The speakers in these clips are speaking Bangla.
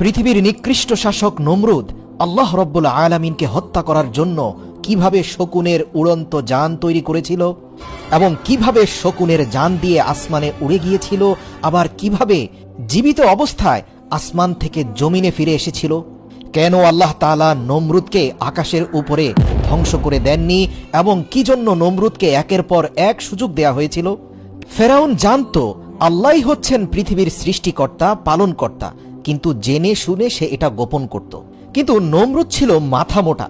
পৃথিবীর নিকৃষ্ট শাসক নমরুদ আল্লাহ রব্বুল আলামিনকে হত্যা করার জন্য কিভাবে শকুনের উড়ন্ত যান তৈরি করেছিল এবং কিভাবে শকুনের যান দিয়ে আসমানে উড়ে গিয়েছিল, আবার কিভাবে জীবিত অবস্থায় আসমান থেকে জমিনে ফিরে এসেছিল। কেন আল্লাহ তাআলা নমরুদকে আকাশের উপরে ধ্বংস করে দেননি এবং কি জন্য নমরুদকে একের পর এক সুযোগ দেয়া হয়েছিল। ফেরাউন জানত আল্লাহই হচ্ছেন পৃথিবীর সৃষ্টিকর্তা, পালনকর্তা, কিন্তু জেনে শুনে সে এটা গোপন করত। কিন্তু নমরুদ ছিল মাথা মোটা।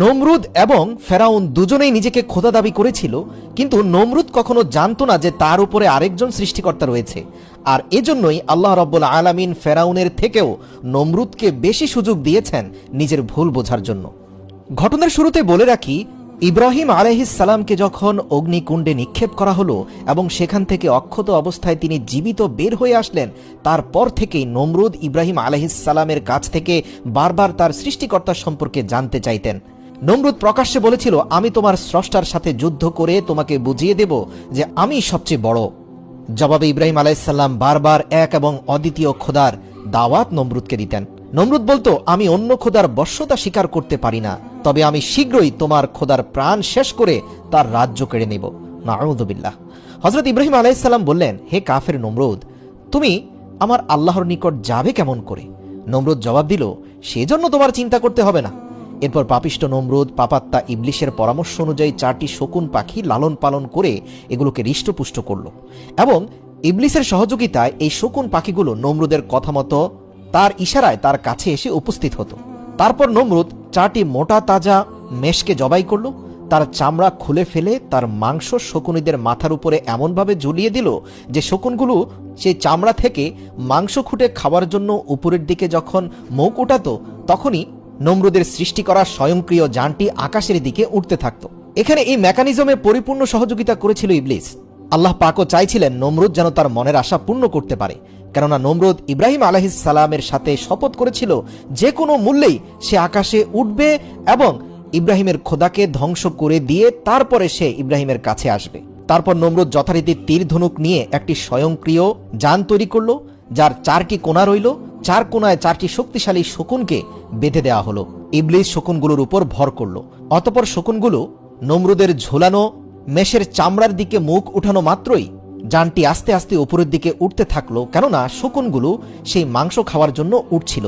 নমরুদ এবং ফেরাউন দুজনেই নিজেকে খোদা দাবি করেছিল, কিন্তু নমরুদ কখনো জানত না যে তার উপরে আরেকজন সৃষ্টিকর্তা রয়েছে। আর এজন্যই আল্লাহ রাব্বুল আলামিন ফেরাউনের থেকেও নমরুদকে বেশি সুযোগ দিয়েছেন নিজের ভুল বোঝার জন্য। ঘটনার শুরুতে বলে রাখি, ইব্রাহিম আলাইহিস সালামকে যখন অগ্নিকুণ্ডে নিক্ষেপ করা হলো এবং সেখান থেকে অক্ষত অবস্থায় তিনি জীবিত বের হয়ে আসলেন, তারপর থেকেই নমরুদ ইব্রাহিম আলাইহিস সালামের কাছ থেকে বারবার তার সৃষ্টিকর্তা সম্পর্কে জানতে চাইতেন। নমরুদ প্রকাশ্যে বলেছিল, আমি তোমার স্রষ্টার সাথে যুদ্ধ করে তোমাকে বুঝিয়ে দেব যে আমি সবচেয়ে বড়। জবাবে ইব্রাহিম আলাইহিস সালাম বারবার এক এবং অদ্বিতীয় খোদার দাওয়াত নমরুদকে দিতেন। নমরুদ বলতো, আমি অন্য খোদার বশ্যতা স্বীকার করতে পারি না, তবে আমি শীঘ্রই তোমার খোদার প্রাণ শেষ করে তার রাজ্য কেড়ে নেব। নাউযুবিল্লাহ। হযরত ইব্রাহিম আলাইহিস সালাম বললেন, হে কাফের নমরুদ, তুমি আমার আল্লাহর নিকট যাবে কেমন করে? নমরুদ জবাব দিল, সেজন্য তোমার চিন্তা করতে হবে না। এরপর পাপিষ্ট নমরুদ পাপাত্তা ইবলিশের পরামর্শ অনুযায়ী 4টি শকুন পাখি লালন পালন করে এগুলোকে হৃষ্টপুষ্ট করল এবং ইবলিসের সহযোগিতায় এই শকুন পাখিগুলো নমরুদের কথা মতো তার ইশারায় তার কাছে এসে উপস্থিত হতো। তারপর নমরুদ 4টি মোটা তাজা মেষকে জবাই করল, তার চামড়া খুলে ফেলে তার মাংস শকুনিদের মাথার উপরে এমনভাবে ঝুলিয়ে দিল যে শকুনগুলো সেই চামড়া থেকে মাংস খুঁটে খাওয়ার জন্য উপরের দিকে যখন মুখ উঠাতো, তখনই নমরুদের সৃষ্টি করা স্বয়ংক্রিয় যানটি আকাশের দিকে উঠতে থাকত। এখানে এই মেকানিজমে পরিপূর্ণ সহযোগিতা করেছিল ইবলিস। আল্লাহ পাকও চাইছিলেন নমরুদ যেন তার মনের আশা পূর্ণ করতে পারে, কেননা নমরুদ ইব্রাহিম আলাইহিস সালামের সাথে শপথ করেছিল যে কোনো মূল্যেই সে আকাশে উঠবে এবং ইব্রাহিমের খোদাকে ধ্বংস করে দিয়ে তারপরে সে ইব্রাহিমের কাছে আসবে। তারপর নমরুদ যথারীতি তীর ধনুক নিয়ে একটি স্বয়ংক্রিয় যান তৈরি করল, যার 4টি কোণা রইল। 4 কোণায় 4টি শক্তিশালী শকুনকে বেঁধে দেওয়া হলো। ইবলিস শকুনগুলোর উপর ভর করল। অতঃপর শকুনগুলো নমরুদের ঝোলানো মেষের চামড়ার দিকে মুখ উঠানো মাত্রই যানটি আস্তে আস্তে উপরের দিকে উঠতে থাকলো, কেননা শকুনগুলো সেই মাংস খাওয়ার জন্য উঠছিল।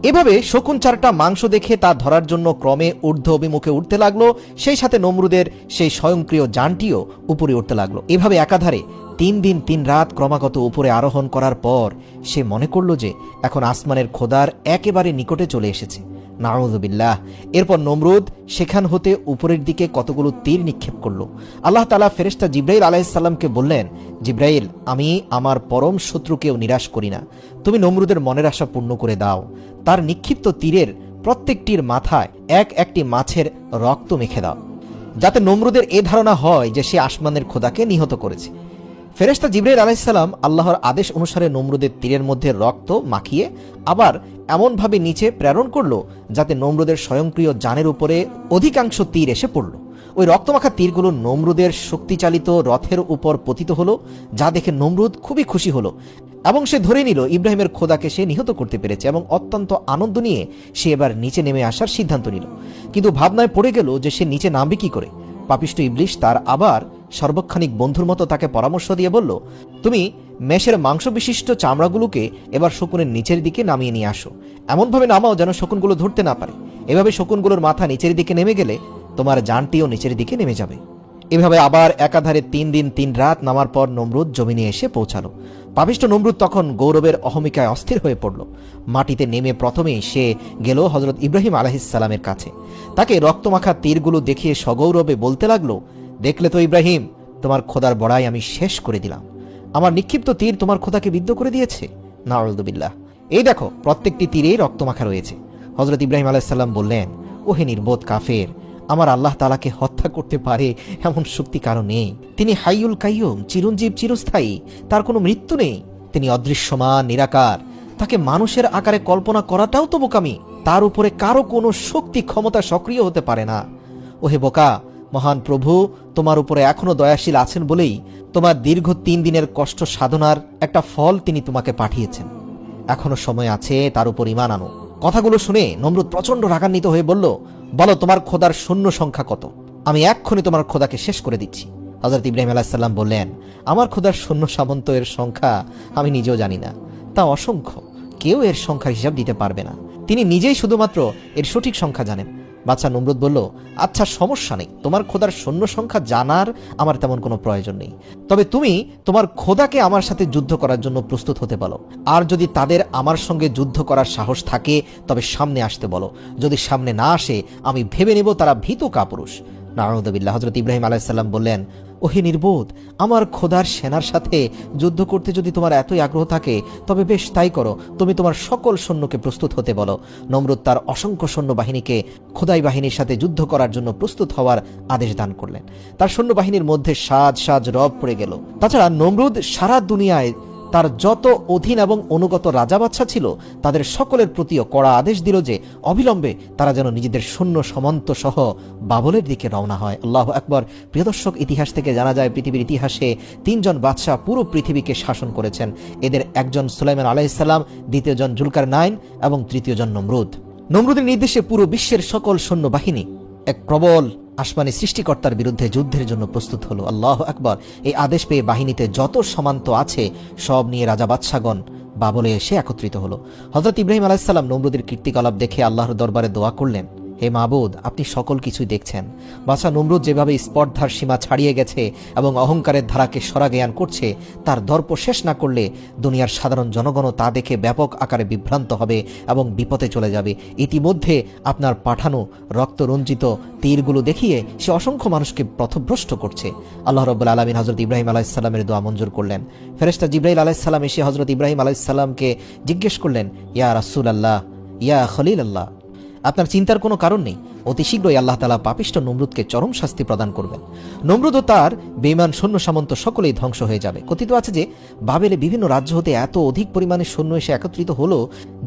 এভাবে শকুন 4টা মাংস দেখে তা ধরার জন্য ক্রমে ঊর্ধ্ব অভিমুখে উঠতে লাগলো, সেই সাথে নমরুদের সেই স্বয়ংক্রিয় যানটিও উপরে উঠতে লাগলো। এভাবে একাধারে 3 দিন 3 রাত ক্রমাগত উপরে আরোহণ করার পর সে মনে করল যে এখন আসমানের খোদার একেবারে নিকটে চলে এসেছে। নাউযুবিল্লাহ। এরপর নমরুদ সেখান হতে উপরের দিকে কতগুলো তীর নিক্ষেপ করল। আল্লাহ তাআলা ফেরেশতা জিবরাইল আলাইহিস সালামকে বললেন, জিবরাইল, আমি আমার পরম শত্রুকেও নিরাশ করি না, তুমি নমরুদের মনের আশা পূর্ণ করে দাও। তার নিক্ষিপ্ত তীরের প্রত্যেকটির মাথায় একটি মাছের রক্ত মেখে দাও, যাতে নমরুদের এ ধারণা হয় যে সে আসমানের খোদাকে নিহত করেছে। ফেরেশতা জিবরাইল আলাইহিস সালাম আল্লাহর আদেশ অনুসারে নমরুদের তীরের মধ্যে রক্ত মাখিয়ে আবার এমনভাবে নিচে প্রেরণ করলো যাতে নমরুদের স্বয়ংক্রিয় যানের উপরে অধিকাংশ তীর এসে পড়ল। ওই রক্তমাখা তীরগুলো নমরুদের শক্তিচালিত রথের উপর পতিত হলো, যা দেখে নমরুদ খুবই খুশি হলো এবং সে ধরে নিল ইব্রাহিমের খোদাকে সে নিহত করতে পেরেছে এবং অত্যন্ত আনন্দ নিয়ে সে এবার নিচে নেমে আসার সিদ্ধান্ত নিল। কিন্তু ভাবনায় পড়ে গেল যে সে নিচে নামবে কি করে। পাপিষ্ট ইবলিশ তার আবার সর্বক্ষণিক বন্ধুর মতো তাকে পরামর্শ দিয়ে বলল, তুমি মেষের মাংস বিশিষ্ট চামড়াগুলোকে এবার শকুনের নিচের দিকে নামিয়ে নিয়ে আসো, এমনভাবে নামাও যেন শকুনগুলো ধরতে না পারে। এভাবে শকুনগুলোর মাথা নিচের দিকে নেমে গেলে তোমার যানটিও নিচের দিকে নেমে যাবে। এভাবে আবার একাধারে 3 দিন 3 রাত নামার পর নমরুদ জমিনে এসে পৌঁছালো। পাপিষ্ট নমরুদ তখন গৌরবের অহমিকায় অস্থির হয়ে পড়ল। মাটিতে নেমে প্রথমেই সে গেল হযরত ইব্রাহিম আলাইহিস সালামের কাছে। তাকে রক্তমাখা তীরগুলো দেখিয়ে সগৌরবে বলতে লাগলো, দেখলে তো ইব্রাহিম, তোমার খোদার বড়াই আমি শেষ করে দিলাম। আমার নিক্ষিপ্ত তীর তোমার খোদাকে বিদ্ধ করে দিয়েছে। নাউযুবিল্লাহ। এই দেখো, প্রত্যেকটি তীরেই রক্তমাখা রয়েছে। হযরত ইব্রাহিম আলাইহিস সালাম বললেন, ওহে নির্বোধ কাফের, আমার আল্লাহ তাআলাকে হত্যা করতে পারে এমন শক্তি কারো নেই। তিনি হাইয়ুল কাইয়ুম, চিরঞ্জীব, চিরস্থায়ী, তার কোনো মৃত্যু নেই। তিনি অদৃশ্যমান, নিরাকার, তাকে মানুষের আকারে কল্পনা করাটাও তো বোকামি। তার উপরে কারো কোনো শক্তি ক্ষমতা সক্রিয় হতে পারে না। ওহে বোকা, মহান প্রভু তোমার উপরে এখনো দয়াশীল আছেন বলেই তোমার দীর্ঘ 3 দিনের কষ্ট সাধনার একটা ফল তিনি তোমাকে পাঠিয়েছেন। এখনো সময় আছে, তার উপর ঈমান আনো। কথাগুলো শুনে নমরুদ প্রচন্ড রাগান্বিত হয়ে বলল, বলো তোমার খোদার সৈন্য সংখ্যা কত? আমি এক্ষুনি তোমার খোদাকে শেষ করে দিচ্ছি। হযরত ইব্রাহিম আলাইহিস সালাম বললেন, আমার খোদার সৈন্য সামন্ত এর সংখ্যা আমি নিজেও জানি না, তা অসংখ্য, কেউ এর সংখ্যার হিসাব দিতে পারবে না। তিনি নিজেই শুধুমাত্র এর সঠিক সংখ্যা জানেন। বাদশাহ নমরুদ বলল, আচ্ছা সমস্যা নেই, তোমার খোদার সৈন্য সংখ্যা জানার আমার তেমন কোনো প্রয়োজন নেই, তবে তুমি তোমার খোদাকে আমার সাথে যুদ্ধ করার জন্য প্রস্তুত হতে বলো, আর যদি তাদের আমার সঙ্গে যুদ্ধ করার সাহস থাকে তবে সামনে আসতে বলো, যদি সামনে না আসে আমি ভেবে নেব তারা ভীতু কাপুরুষ। নাউযুবিল্লাহ। হযরত ইব্রাহিম আলাইহিস সালাম বললেন, ওহে নির্বোধ, আমার খোদার সেনার সাথে যুদ্ধ করতে যদি তোমার এতই আগ্রহ থাকে তবে বেশ তাই করো, তুমি তোমার সকল সৈন্যকে প্রস্তুত হতে বলো। নমরুদ তার অসংখ্য সৈন্যবাহিনীকে খোদাই বাহিনীর সাথে যুদ্ধ করার জন্য প্রস্তুত হওয়ার আদেশ দান করলেন। তার সৈন্যবাহিনীর মধ্যে সাজ সাজ রব পড়ে গেল। তাছাড়া নমরুদ সারা দুনিয়ায় তার যত অধীন এবং অনুগত রাজা বাদশা ছিল তাদের সকলের প্রতিও কড়া আদেশ দিল যে অবিলম্বে তারা যেন নিজেদের সৈন্য সামন্ত সহ বাবলের দিকে রওনা হয়। আল্লাহু আকবার। প্রিয় দর্শক, ইতিহাস থেকে জানা যায় পৃথিবীর ইতিহাসে 3 জন বাদশা পুরো পৃথিবীকে শাসন করেছেন। এদের একজন সুলাইমান আলাইহিস সালাম, দ্বিতীয়জন জুলকারনাইন এবং তৃতীয়জন নমরুদ। নমরুদের নির্দেশে পুরো বিশ্বের সকল সৈন্যবাহিনী এক প্রবল আসমানি সৃষ্টিকর্তার বিরুদ্ধে যুদ্ধের জন্য প্রস্তুত হলো। আল্লাহু আকবার। এই আদেশ পেয়ে বাহিনীতে যত সমান্ত আছে সব নিয়ে রাজা বাদশাগণ বাবলে এসে একত্রিত হলো। হযরত ইব্রাহিম আলাইহিস সালাম নমরুদের কীর্তিকলাপ দেখে আল্লাহর দরবারে দোয়া করলেন, হে মাবুদ, আপনি সকল কিছুই দেখছেন। বাদশা নমরুদ যেভাবে স্পর্ধার সীমা ছাড়িয়ে গেছে এবং অহংকারের ধারাকে সরাজ্ঞান করছে, তার দর্প শেষ না করলে দুনিয়ার সাধারণ জনগণও তা দেখে ব্যাপক আকারে বিভ্রান্ত হবে এবং বিপদে চলে যাবে। ইতিমধ্যে আপনার পাঠানো রক্তরঞ্জিত তীরগুলো দেখিয়ে সে অসংখ্য মানুষকে পথভ্রষ্ট করছে। আল্লাহ রাব্বুল আলামিন হযরত ইব্রাহিম আলাইহিস সালামের দোয়া মঞ্জুর করলেন। ফেরেশতা জিবরাইল আলাইহিস সালাম এসে হযরত ইব্রাহিম আলাইহিস সালামকে জিজ্ঞেস করলেন, ইয়া রাসূলুল্লাহ, ইয়া খলিলাল্লাহ, আপনার চিন্তার কোনো কারণ নেই, অতি শীঘ্রই আল্লাহ তাআলা পাপিষ্ঠ নমরুদকে চরম শাস্তি প্রদান করবেন। নমরুদ ও তার বেঈমান সৈন্য সামন্ত সকলেই ধ্বংস হয়ে যাবে। কথিত আছে যে বাবেলে বিভিন্ন রাজ্য হতে এত অধিক পরিমাণে সৈন্য এসে একত্রিত হলো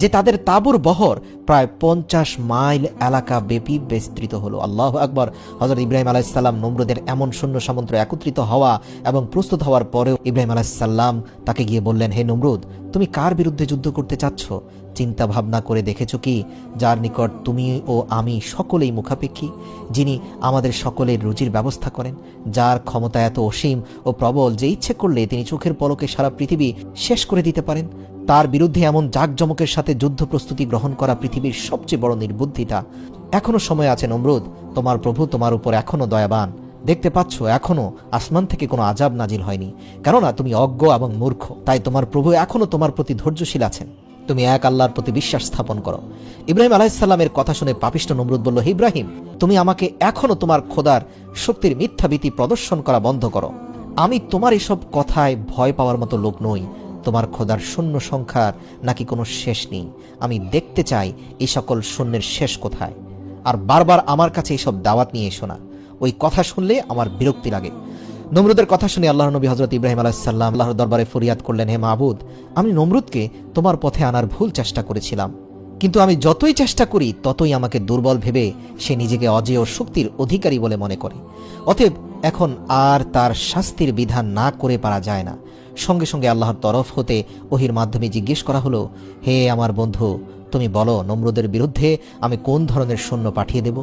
যে তাদের তাঁবুর বহর প্রায় 50 মাইল এলাকা ব্যাপী বিস্তৃত হলো। আল্লাহু আকবার। হযরত ইব্রাহিম আলাইহিস সালাম নমরুদের এমন সৈন্য সামন্ত একত্রিত হওয়া এবং প্রস্তুত হওয়ার পরেও ইব্রাহিম আলাইহিস সালাম তাকে গিয়ে বললেন, হে নমরুদ, তুমি কার বিরুদ্ধে যুদ্ধ করতে চাচ্ছ? চিন্তা ভাবনা করে দেখেছো কি যার নিকট তুমি ও আমি সকলেই মুখাপেক্ষী, যিনি আমাদের সকলের রুজির ব্যবস্থা করেন, যার ক্ষমতা এত অসীম ও প্রবল যে ইচ্ছে করলে তিনি চোখের পলকে সারা পৃথিবী শেষ করে দিতে পারেন। তার বিরুদ্ধে এমন জাঁকজমকের সাথে যুদ্ধ প্রস্তুতি গ্রহণ করা পৃথিবীর সবচেয়ে বড় নির্বুদ্ধিতা। এখনো সময় আছে নমরুদ, তোমার প্রভু তোমার উপর এখনো দয়াবান। দেখতে পাচ্ছ এখনো আসমান থেকে কোনো আযাব নাজিল হয়নি, কেননা তুমি অজ্ঞ এবং মূর্খ, তাই তোমার প্রভু এখনো তোমার প্রতি ধৈর্যশীল আছেন। তুমি এক আল্লাহর প্রতি বিশ্বাস স্থাপন করো। ইব্রাহিম আলাইহিস সালামের কথা শুনে পাপিষ্ঠ নমরুদ বলল, হে ইব্রাহিম, তুমি আমাকে এখনো তোমার খোদার শক্তির মিথ্যাভীতি প্রদর্শন করা বন্ধ করো। আমি তোমার এসব কথায় ভয় পাওয়ার মতো লোক নই। তোমার খোদার সৈন্য সংখ্যার নাকি কোনো শেষ নেই। আমি দেখতে চাই এই সকল সৈন্যের শেষ কোথায়। আর বারবার আমার কাছে এইসব দাওয়াত নিয়ে এসো না, ওই কথা শুনলে আমার বিরক্তি লাগে। নমরুদের কথা শুনে আল্লাহর নবী হযরত ইব্রাহিম আলাইহিস সালাম আল্লাহর দরবারে ফরিয়াদ করলেন, হে মাবুদ, আমি নমরুদকে তোমার পথে আনার ভুল চেষ্টা করেছিলাম, কিন্তু আমি যতই চেষ্টা করি ততই আমাকে দুর্বল ভেবে সে নিজেকে অজেয় শক্তির অধিকারী বলে মনে করে। অতএব এখন আর তার শাস্তির বিধান না করে পারা যায় না। সঙ্গে সঙ্গে আল্লাহর তরফ হতে ওহির মাধ্যমে জিজ্ঞেস করা হলো, হে আমার বন্ধু, তুমি বলো নমরুদের বিরুদ্ধে আমি কোন ধরনের সৈন্য পাঠিয়ে দেব?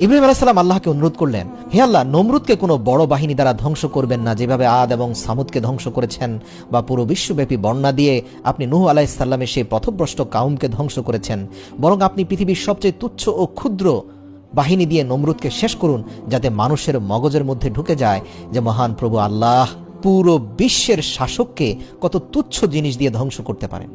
ইব্রাহিম আলাইহিস সালাম আল্লাহকে অনুরোধ করলেন, হে আল্লাহ, নমরুদকে কোনো বড় বাহিনী দ্বারা ধ্বংস করবেন না, যেভাবে আদ এবং সামুদকে ধ্বংস করেছেন, বা পুরো বিশ্বব্যাপী বন্যা দিয়ে আপনি নূহ আলাইহিস সালামের সেই পথভ্রষ্ট কাউমকে ধ্বংস করেছেন। বরং আপনি পৃথিবীর সবচেয়ে তুচ্ছ ও ক্ষুদ্র বাহিনী দিয়ে নমরুদকে শেষ করুন, যাতে মানুষের মগজের মধ্যে ঢুকে যায় যে মহান প্রভু আল্লাহ পুরো বিশ্বের শাসককে কত তুচ্ছ জিনিস দিয়ে ধ্বংস করতে পারেন।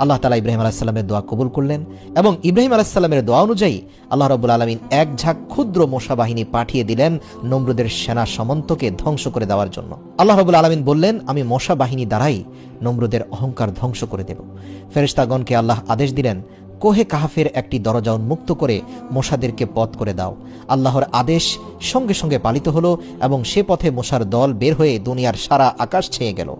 আল্লাহ তাআলা ইব্রাহিম আলাইহিস সালামের দোয়া কবুল করলেন এবং ইব্রাহিম আলাইহিস সালামের দোয়া অনুযায়ী আল্লাহ রাব্বুল আলামিন এক ঝাঁক ক্ষুদ্র মশা বাহিনী পাঠিয়ে দিলেন নমরুদের সেনা সামন্তকে ধ্বংস করে দেওয়ার জন্য। আল্লাহ রাব্বুল আলামিন বললেন, আমি মশা বাহিনী দ্বারাই নমরুদের অহংকার ধ্বংস করে দেব। ফেরেশতাগণকে আল্লাহ আদেশ দিলেন, কোহে কাহাফের একটি দরজা উন্মুক্ত করে মশাদেরকে পথ করে দাও। আল্লাহর আদেশ সঙ্গে সঙ্গে পালিত হলো এবং সে পথে মশার দল বের হয়ে দুনিয়ার সারা আকাশ ছেয়ে গেল।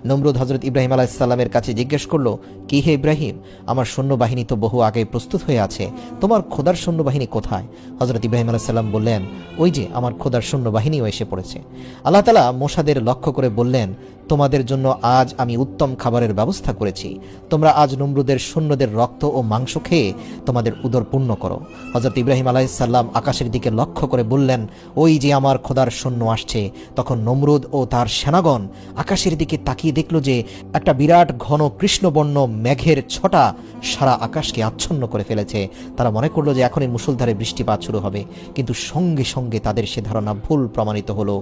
নমরুদ হযরত ইব্রাহিম আলাইহিস সালামের কাছে জিজ্ঞেস করল, কি হে ইব্রাহিম, আমার সৈন্যবাহিনী তো বহু আগে প্রস্তুত হয়ে আছে, তোমার খোদার সৈন্যবাহিনী কোথায়? হযরত ইব্রাহিম আলাইহিস সালাম বললেন, ওই যে আমার খোদার সৈন্যবাহিনীও এসে পড়েছে। আল্লাহ তাআলা মশাদের লক্ষ্য করে বললেন, তোমাদের জন্য আজ আমি উত্তম খাবারের ব্যবস্থা করেছি। তোমরা আজ নমরুদের সৈন্যদের রক্ত ও মাংস খেয়ে তোমাদের উদর পূর্ণ করো। হযরত ইব্রাহিম আলাইহিস সালাম আকাশের দিকে লক্ষ্য করে বললেন, ওই যে আমার খোদার সৈন্য আসছে। তখন নমরুদ ও তার সেনাগণ আকাশের দিকে তাকিয়ে দেখল যে একটা বিরাট ঘন কৃষ্ণবর্ণ মেঘের ছটা সারা আকাশকে আচ্ছন্ন করে ফেলেছে। তারা মনে করলো যে এখনই মুষলধারে বৃষ্টিপাত শুরু হবে, কিন্তু সঙ্গে সঙ্গে তাদের সে ধারণা ভুল প্রমাণিত হলো।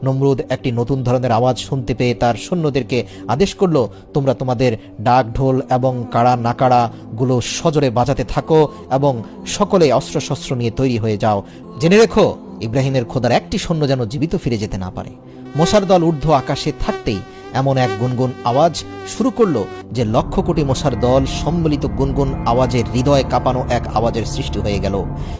নমরুদ একটি নতুন ধরনের আওয়াজ শুনতে পেয়ে তার সৈন্যদেরকে আদেশ করলো, তোমরা তোমাদের ডাক ঢোল এবং কাড়া নাকাড়া গুলো সজোরে বাজাতে থাকো এবং সকলে অস্ত্রশস্ত্র নিয়ে তৈরি হয়ে যাও। জেনে রেখো, ইব্রাহিমের খোদার একটি সৈন্য যেন জীবিত ফিরে যেতে না পারে। মশার দল ঊর্ধ্ব আকাশে থাকতেই এমন এক গুনগুন আওয়াজ শুরু করলো যে লক্ষ কোটি মশার দল সম্মিলিত গুনগুন আওয়াজের হৃদয় কাঁপানো এক আওয়াজের সৃষ্টি হয়ে গেল।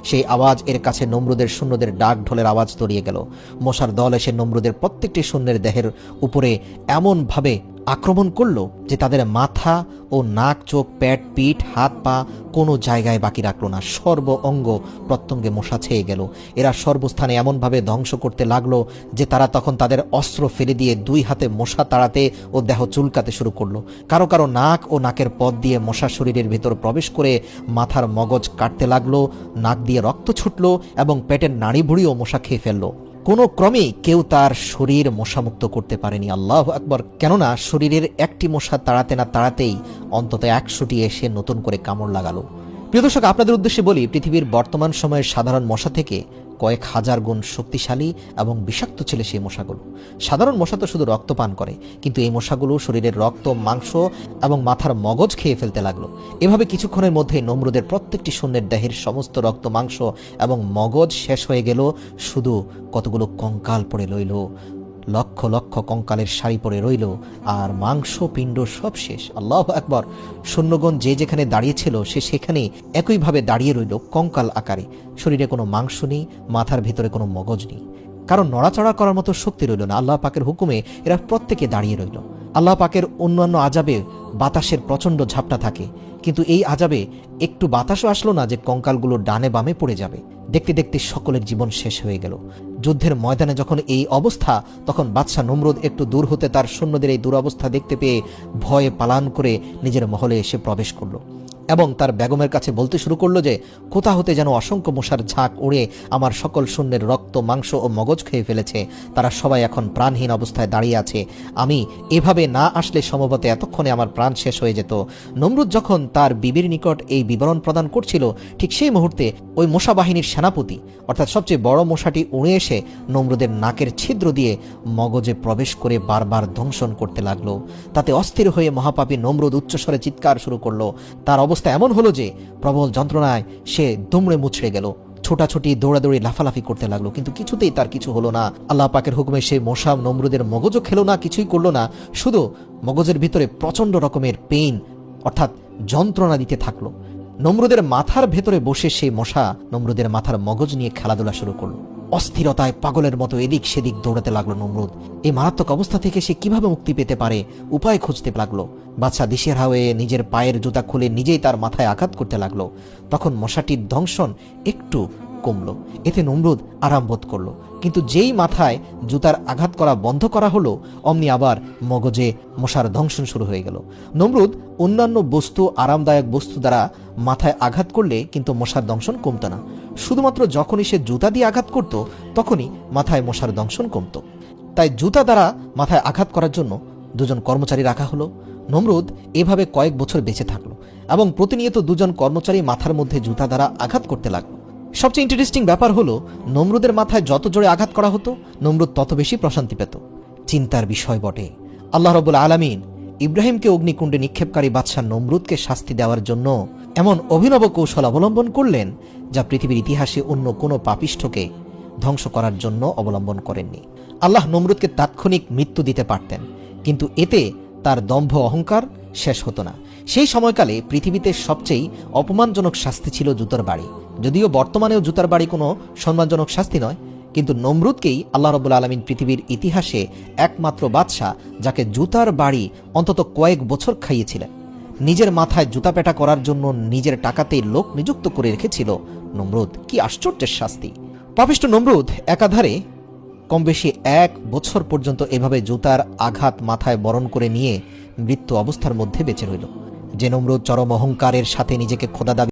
সেই আওয়াজ এর কাছে নমরুদের সৈন্যদের ডাক ঢোলের আওয়াজ তলিয়ে গেল। মশার দল এসে নমরুদের প্রত্যেকটি সৈন্যের দেহের উপরে এমনভাবে আক্রমণ করলো যে তাদের মাথা ও নাক, চোখ, পেট, পিঠ, হাত, পা কোনো জায়গায় বাকি রাখলো না। সর্ব অঙ্গ প্রত্যঙ্গে মশা ছেয়ে গেল। এরা সর্বস্থানে এমনভাবে ধ্বংস করতে লাগলো যে তারা তখন তাদের অস্ত্র ফেলে দিয়ে দুই হাতে মশা তাড়াতে ও দেহ চুলকাতে শুরু করলো। কারো কারো নাক ও নাকের পথ দিয়ে মশা শরীরের ভেতর প্রবেশ করে মাথার মগজ কাটতে লাগলো, নাক দিয়ে রক্ত ছুটলো এবং পেটের নাড়ি ভুড়িও মশা খেয়ে ফেললো। কোনো ক্রমেই কেউ তার শরীর মশামুক্ত করতে পারেনি। আল্লাহু আকবার! কেননা শরীরের একটি মশা তাড়াতে না তাড়াতেই অন্তত 100টি এসে নতুন করে কামড় লাগালো। প্রিয় দর্শক, আপনাদের উদ্দেশ্যে বলি, পৃথিবীর বর্তমান সময়ের সাধারণ মশা থেকে কয়েক হাজার গুণ শক্তিশালী এবং বিষাক্ত ছিল সেই মশাগুলো। সাধারণ মশা তো শুধু রক্ত পান করে, কিন্তু এই মশাগুলো শরীরের রক্ত, মাংস এবং মাথার মগজ খেয়ে ফেলতে লাগলো। এভাবে কিছুক্ষণের মধ্যে নমরুদের প্রত্যেকটি সৈন্যের দেহের সমস্ত রক্ত, মাংস এবং মগজ শেষ হয়ে গেল। শুধু কতগুলো কঙ্কাল পড়ে রইল, লক্ষ লক্ষ কঙ্কালের সারি পড়ে রইল, আর মাংস পিণ্ড সব শেষ। আল্লাহু আকবার! সৈন্যগণ যে যেখানে দাঁড়িয়েছিল সে সেখানে একইভাবে দাঁড়িয়ে রইল কঙ্কাল আকারে। শরীরে কোনো মাংস নেই, মাথার ভেতরে কোনো মগজ নেই, কারণ নড়াচড়া করার মতো শক্তি রইল না। আল্লাহ পাকের হুকুমে এরা প্রত্যেকে দাঁড়িয়ে রইল। আল্লাহ পাকের অন্যান্য আযাবে বাতাসের প্রচণ্ড ঝাপটা থাকে, কিন্তু এই আযাবে একটু বাতাসও আসলো না যে কঙ্কালগুলো ডানে বামে পড়ে যাবে। দেখতে দেখতে সকলের জীবন শেষ হয়ে গেল। যুদ্ধের ময়দানে যখন এই অবস্থা, তখন বাদশাহ নমরুদ একটু দূর হতে তার সৈন্যদের এই দুরবস্থা দেখতে পেয়ে ভয়ে পালান করে নিজের মহলে এসে প্রবেশ করল এবং তার বেগমের কাছে বলতে শুরু করলো যে কোথা হতে যেন অসংখ্য মশার ঝাঁক উড়ে আমার সকল সৈন্যের রক্ত, মাংস ও মগজ খেয়ে ফেলেছে। তারা সবাই এখন প্রাণহীন অবস্থায় দাঁড়িয়ে আছে। আমি এভাবে না আসলে সম্ভবত এতক্ষণে আমার প্রাণ শেষ হয়ে যেত। নমরুদ যখন তার বিবির নিকট এই বিবরণ প্রদান করছিল, ঠিক সেই মুহূর্তে ওই মশা বাহিনীর সেনাপতি অর্থাৎ সবচেয়ে বড় মশাটি উড়ে এসে নমরুদের নাকের ছিদ্র দিয়ে মগজে প্রবেশ করে বারবার দংশন করতে লাগলো। তাতে অস্থির হয়ে মহাপাপী নমরুদ উচ্চস্বরে চিৎকার শুরু করলো। তার অবস্থা এমন হলো যে প্রবল যন্ত্রণায় সে দুমড়ে মুচড়ে গেল, ছোটাছুটি, দৌড়াদৌড়ি, লাফালাফি করতে লাগলো, কিন্তু কিছুতেই তার কিছু হলো না। আল্লাহ পাকের হুকুমে সেই মশা নমরুদের মগজও খেলো না, কিছুই করলো না, শুধু মগজের ভিতরে প্রচন্ড রকমের পেইন অর্থাৎ যন্ত্রণা দিতে থাকলো। নমরুদের মাথার ভেতরে বসে সেই মশা নমরুদের মাথার মগজ নিয়ে খেলাধুলা শুরু করলো। অস্থিরতায় পাগলের মতো এদিক সেদিক দৌড়াতে লাগলো নমরুদ। এই মারাত্মক অবস্থা থেকে সে কিভাবে মুক্তি পেতে পারে উপায় খুঁজতে লাগলো। বাদশা দিশেহারা হয়ে নিজের পায়ের জুতা খুলে নিজেই তার মাথায় আঘাত করতে লাগলো। তখন মশাটির দংশন একটু কমলো, এতে নমরুদ আরাম বোধ করলো। কিন্তু যেই মাথায় জুতার আঘাত করা বন্ধ করা হলো, অমনি আবার মগজে মশার দংশন শুরু হয়ে গেল। নমরুদ অন্যান্য বস্তু, আরামদায়ক বস্তু দ্বারা মাথায় আঘাত করলে কিন্তু মশার দংশন কমতো না। শুধুমাত্র যখনই সে জুতা দিয়ে আঘাত করত তখনই মাথায় মশার দংশন কমতো। তাই জুতা দ্বারা মাথায় আঘাত করার জন্য দুজন কর্মচারী রাখা হলো। নমরুদ এভাবে কয়েক বছর বেঁচে থাকলো এবং প্রতিনিয়ত দুজন কর্মচারী মাথার মধ্যে জুতা দ্বারা আঘাত করতে লাগলো। সবচেয়ে ইন্টারেস্টিং ব্যাপার হলো, নমরুদের মাথায় যত জোরে আঘাত করা হতো নমরুদ তত বেশি প্রশান্তি পেত। চিন্তার বিষয় বটে। আল্লাহ রাব্বুল আলামিন ইব্রাহিমকে অগ্নিকুণ্ডে নিক্ষেপকারী বাদশাহ নমরুদকে শাস্তি দেওয়ার জন্য এমন অভিনব কৌশল অবলম্বন করলেন যা পৃথিবীর ইতিহাসে অন্য কোনো পাপিষ্ঠকে ধ্বংস করার জন্য অবলম্বন করেননি। আল্লাহ নমরুদকে তাৎক্ষণিক মৃত্যু দিতে পারতেন, কিন্তু এতে তার দম্ভ অহংকার শেষ হতো না। সেই সময়কালে পৃথিবীতে সবচেয়ে অপমানজনক শাস্তি ছিল জুতার বাড়ি। যদিও বর্তমানেও জুতার বাড়ি কোনো সম্মানজনক শাস্তি নয়, কিন্তু নমরুদকেই আল্লাহ রাব্বুল আলামিন পৃথিবীর ইতিহাসে একমাত্র বাদশাহ যাকে জুতার বাড়ি অন্তত কয়েক বছর খাইয়েছিলেন। নিজের মাথায় জুতা পেটা করার জন্য নিজের টাকাতেই লোক নিযুক্ত করে রেখেছিল নমরুদ। কি আশ্চর্যের শাস্তি! পাপিষ্ঠ নমরুদ একাধারে কম বেশি 1 বছর পর্যন্ত এভাবে জুতার আঘাত মাথায় বরণ করে নিয়ে মৃত্যু অবস্থার মধ্যে বেঁচে রইল। যে নমরুদ চরম অহংকারের সাথে নিজেকে খোদা দাবি